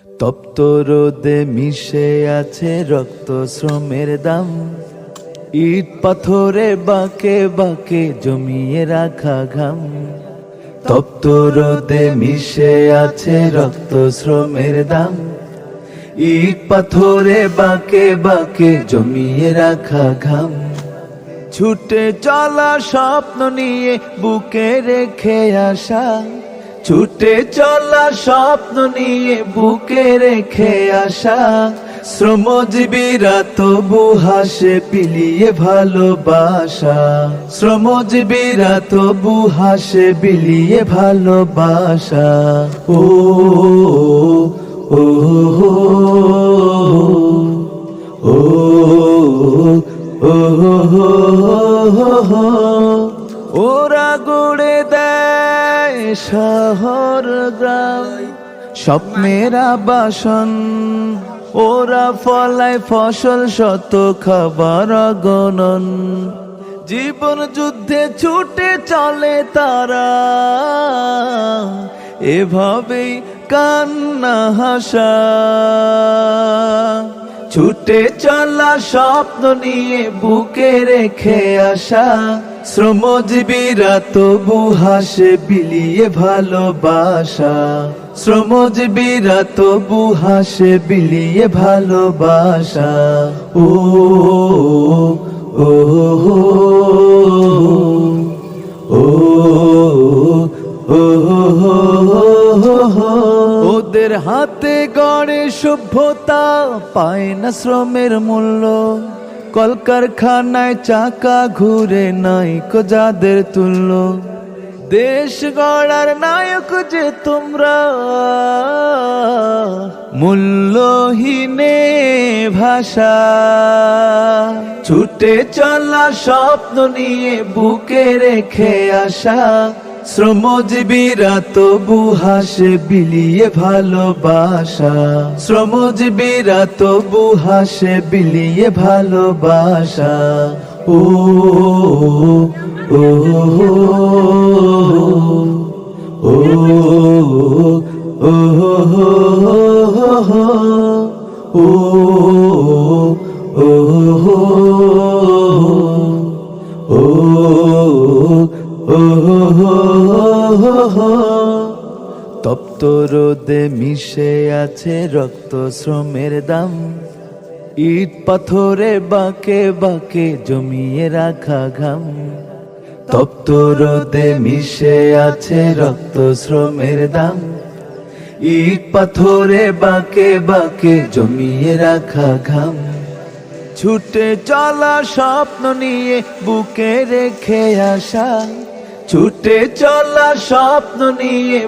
তপ্ত রোদে মিশে আছে রক্ত শ্রমের দাম, ইট পাথরে বাঁকে বাঁকে জমিয়ে রাখা ঘাম। তপ্ত রোদে মিশে আছে রক্ত শ্রমের দাম, ইট পাথরে বাঁকে বাঁকে জমিয়ে রাখা ঘাম। ছুটে চলা স্বপ্ন নিয়ে বুকে রেখে আসা, ছুটে চলা স্বপ্ন নিয়ে বুকে রেখে আসা। শ্রমজীবীরা তবু হাসে বিলিয়ে ভালোবাসা, শ্রমজীবীরা তবু হাসে বিলিয়ে ভালোবাসা। ও ও ও ওরা গড়ে দেয় শহর গ্রাম, স্বপ্নের আবাসন। ওরা ফলায় ফসল শত খাবার গণন। জীবন যুদ্ধে ছুটে চলে তারা, এভাবেই কান্না হাসা। ছুটে চলা স্বপ্ন নিয়ে বুকে রেখে আসা। শ্রমজীবীরা তবু হাসে বিলিয়ে ভালোবাসা, শ্রমজীবীরা তবু হাসে বিলিয়ে ভালোবাসা। ও ও ও ও ওদের হাতে গড়ে সভ্যতা পায় না শ্রমের মূল্য। কলকারখানায় চাকা ঘুরে নাইকো যাদের তুল্য। দেশ গড়ার নায়ক যে তোমরা, মূল্যহীনে ভাষা। ছুটে চলা স্বপ্ন নিয়ে বুকে রেখে আসা। শ্রমজীবীরা তবু হাসে বিলিয়ে ভালোবাসা, শ্রমজীবীরা তবু হাসে বিলিয়ে ভালোবাসা। ও ও ও ও তপ্ত রোদে মিশে আছে রক্ত শ্রমের দাম, ইট পাথরে বাঁকে বাঁকে জমিয়ে রাখা ঘাম। তপ্ত রোদে মিশে আছে রক্ত শ্রমের দাম, ইট পাথরে বাঁকে বাঁকে জমিয়ে রাখা ঘাম। ছুটে চলা স্বপ্ন নিয়ে বুকে রেখে আসা, ছুটে চলা স্বপ্ন নিয়ে